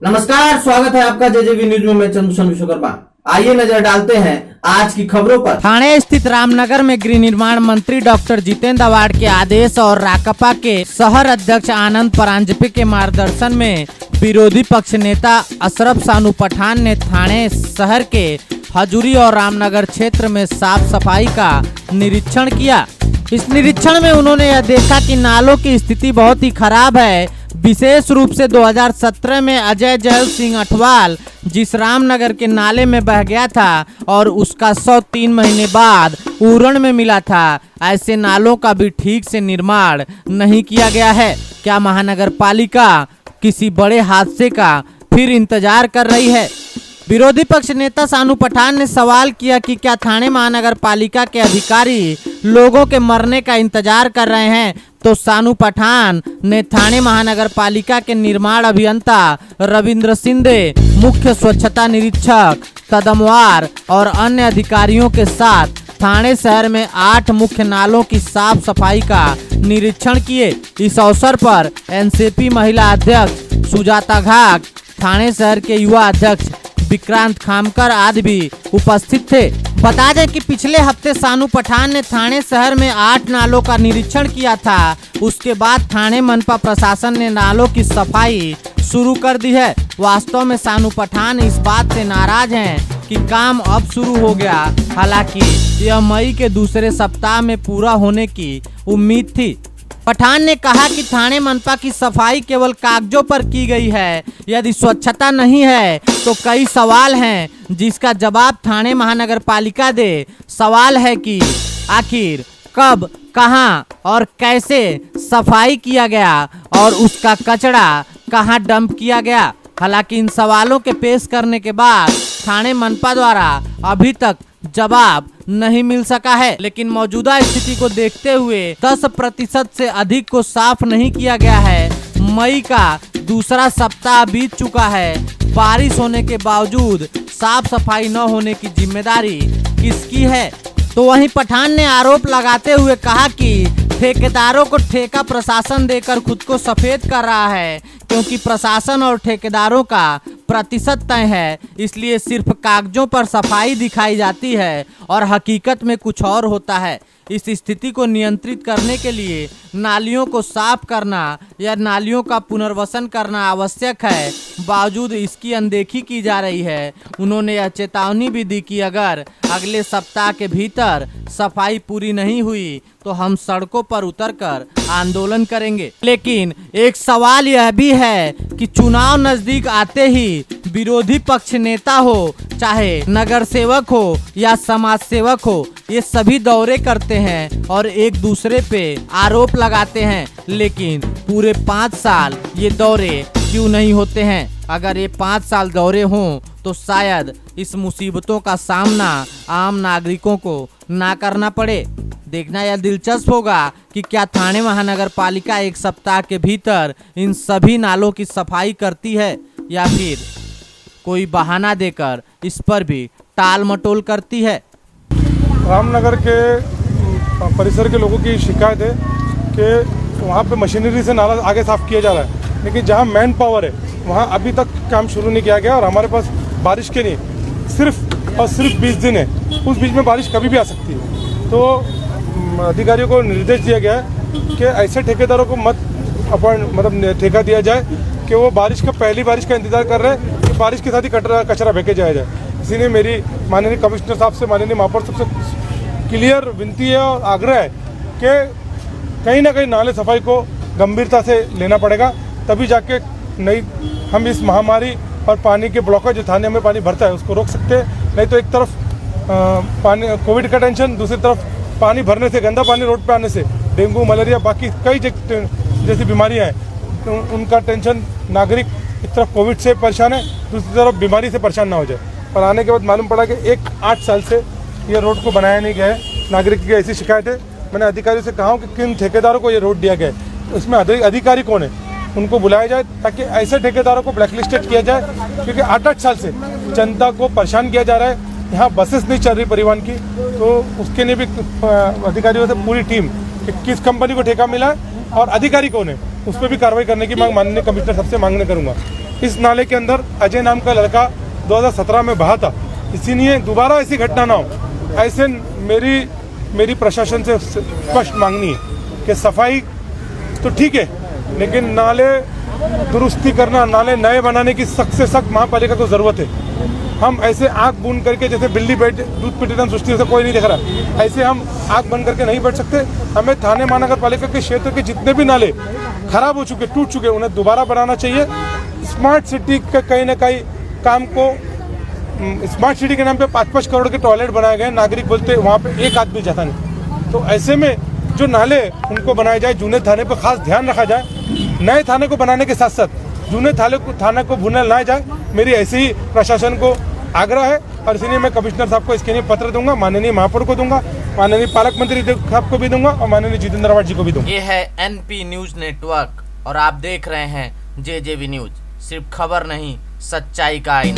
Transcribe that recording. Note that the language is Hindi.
नमस्कार, स्वागत है आपका जेजेबी न्यूज में। मैं चंद्रशेखर विश्वकर्मा। आइए नजर डालते हैं आज की खबरों पर। ठाणे स्थित रामनगर में गृह निर्माण मंत्री डॉक्टर जितेंद्र अवार्ड के आदेश और राकपा के शहर अध्यक्ष आनंद परांजपे के मार्गदर्शन में विरोधी पक्ष नेता अशरफ सानू पठान ने ठाणे शहर के हजूरी और रामनगर क्षेत्र में साफ सफाई का निरीक्षण किया। इस निरीक्षण में उन्होंने यह देखा कि नालों की स्थिति बहुत ही खराब है। विशेष रूप से 2017 में अजय जयल सिंह अठवाल जिस रामनगर के नाले में बह गया था और उसका 103 महीने बाद उरण में मिला था, ऐसे नालों का भी ठीक से निर्माण नहीं किया गया है। क्या महानगर पालिका किसी बड़े हादसे का फिर इंतजार कर रही है? विरोधी पक्ष नेता सानू पठान ने सवाल किया कि क्या ठाणे महानगर पालिका के अधिकारी लोगों के मरने का इंतजार कर रहे हैं? तो सानू पठान ने ठाणे महानगर पालिका के निर्माण अभियंता रविंद्र सिंधे, मुख्य स्वच्छता निरीक्षक कदमवार और अन्य अधिकारियों के साथ ठाणे शहर में 8 मुख्य नालों की साफ सफाई का निरीक्षण किए। इस अवसर पर एनसीपी महिला अध्यक्ष सुजाता घाट, ठाणे शहर के युवा अध्यक्ष विक्रांत खामकर आदि भी उपस्थित थे। बता दें कि पिछले हफ्ते सानू पठान ने ठाणे शहर में 8 नालों का निरीक्षण किया था। उसके बाद ठाणे मनपा प्रशासन ने नालों की सफाई शुरू कर दी है। वास्तव में सानू पठान इस बात से नाराज हैं कि काम अब शुरू हो गया। हालांकि यह मई के दूसरे सप्ताह में पूरा होने की उम्मीद थी। पठान ने कहा कि ठाणे मनपा की सफाई केवल कागजों पर की गई है। यदि स्वच्छता नहीं है तो कई सवाल हैं जिसका जवाब ठाणे महानगर पालिका दे। सवाल है कि आखिर कब, कहां और कैसे सफाई किया गया और उसका कचरा कहां डंप किया गया। हालांकि इन सवालों के पेश करने के बाद ठाणे मनपा द्वारा अभी तक जवाब नहीं मिल सका है। लेकिन मौजूदा स्थिति को देखते हुए 10% से अधिक को साफ नहीं किया गया है। मई का दूसरा सप्ताह बीत चुका है। बारिश होने के बावजूद साफ सफाई न होने की जिम्मेदारी किसकी है? तो वहीं पठान ने आरोप लगाते हुए कहा कि ठेकेदारों को ठेका प्रशासन देकर खुद को सफेद कर रहा है, क्योंकि प्रशासन और ठेकेदारों का प्रतिशत तय है, इसलिए सिर्फ कागजों पर सफाई दिखाई जाती है और हकीकत में कुछ और होता है। इस स्थिति को नियंत्रित करने के लिए नालियों को साफ करना या नालियों का पुनर्वसन करना आवश्यक है, बावजूद इसकी अनदेखी की जा रही है। उन्होंने यह चेतावनी भी दी कि अगर अगले सप्ताह के भीतर सफाई पूरी नहीं हुई तो हम सड़कों पर उतरकर आंदोलन करेंगे। लेकिन एक सवाल यह भी है कि चुनाव नजदीक आते ही विरोधी पक्ष नेता हो, चाहे नगर सेवक हो या समाज सेवक हो, ये सभी दौरे करते हैं और एक दूसरे पे आरोप लगाते हैं। लेकिन पूरे 5 साल ये दौरे क्यों नहीं होते हैं? अगर ये 5 साल दौरे हों तो शायद इस मुसीबतों का सामना आम नागरिकों को ना करना पड़े। देखना यह दिलचस्प होगा कि क्या ठाणे महानगर पालिका एक सप्ताह के भीतर इन सभी नालों की सफाई करती है या फिर कोई बहाना देकर इस पर भी टाल मटोल करती है। रामनगर के परिसर के लोगों की शिकायत है कि वहाँ पे मशीनरी से नाला आगे साफ किया जा रहा है, लेकिन जहाँ मैन पावर है वहाँ अभी तक काम शुरू नहीं किया गया। और हमारे पास बारिश के लिए सिर्फ और सिर्फ 20 दिन है। उस बीच में बारिश कभी भी आ सकती है। तो अधिकारियों को निर्देश दिया गया है कि ऐसे ठेकेदारों को मतलब ठेका दिया जाए कि वो बारिश का पहली बारिश का इंतजार कर रहे हैं कि बारिश के साथ ही कचरा फेंके जाया जाए। इसीलिए मेरी माननीय कमिश्नर साहब से, माननीय महापौर साहब से क्लियर विनती है और आग्रह है कि कहीं ना कहीं नाले सफाई को गंभीरता से लेना पड़ेगा, तभी जाके हम इस महामारी और पानी के ब्लॉकेज जो थाने में पानी भरता है उसको रोक सकते हैं। नहीं तो एक तरफ पानी कोविड का टेंशन, दूसरी तरफ पानी भरने से, गंदा पानी रोड पे आने से डेंगू, मलेरिया, बाकी कई जैसी बीमारियां हैं, तो उनका टेंशन नागरिक एक तरफ कोविड से परेशान है, दूसरी तरफ बीमारी से परेशान ना हो जाए। पर आने के बाद मालूम पड़ा कि 8 साल से ये रोड को बनाया नहीं गया है। नागरिक की ऐसी शिकायत है। मैंने अधिकारियों से कहा हूँ कि किन ठेकेदारों को ये रोड दिया गया है, उसमें अधिकारी कौन है, उनको बुलाया जाए ताकि ऐसे ठेकेदारों को ब्लैकलिस्टेड किया जाए, क्योंकि 8 साल से जनता को परेशान किया जा रहा है। यहाँ बसेस नहीं चल रही परिवहन की, तो उसके लिए भी अधिकारियों से पूरी टीम कि किस कंपनी को ठेका मिला है और अधिकारी कौन है, उस पर भी कार्रवाई करने की मांग माननीय कमिश्नर साहब से मांगने करूँगा। इस नाले के अंदर अजय नाम का लड़का 2017 में बहा था, इसीलिए दोबारा ऐसी घटना ना हो। ऐसे मेरी प्रशासन से स्पष्ट मांगनी है कि सफाई तो ठीक है, लेकिन नाले दुरुस्ती करना, नाले नए बनाने की सख्त से सख्त महापालिका को ज़रूरत है। हम ऐसे आँख बंद करके, जैसे बिल्ली बैठ दूध पीते टाइम सोचती है कोई नहीं दिख रहा, ऐसे हम आँख बंद करके नहीं बैठ सकते। हमें थाने महानगर पालिका के क्षेत्र के जितने भी नाले खराब हो चुके, टूट चुके, उन्हें दोबारा बनाना चाहिए। स्मार्ट सिटी का कहीं ना कहीं काम को, स्मार्ट सिटी के नाम पे 5-5 करोड़ के टॉयलेट बनाए गए, नागरिक बोलते वहाँ पे एक आदमी जाता नहीं। तो ऐसे में जो नाले उनको बनाए जाए, जूने थाने पर खास ध्यान रखा जाए। नए थाने को बनाने के साथ साथ जूने थाने को भूना ना जाए, मेरी ऐसे ही प्रशासन को आग्रह है। और इसलिए मैं कमिश्नर साहब को इसके लिए पत्र दूंगा, माननीय महापौर को दूंगा, माननीय पालक मंत्री साहब को भी दूंगा और माननीय जितेंद्र अवार्ड जी को भी दूंगा। ये है NP न्यूज नेटवर्क और आप देख रहे हैं JJV न्यूज, सिर्फ खबर नहीं, सच्चाई का आईना।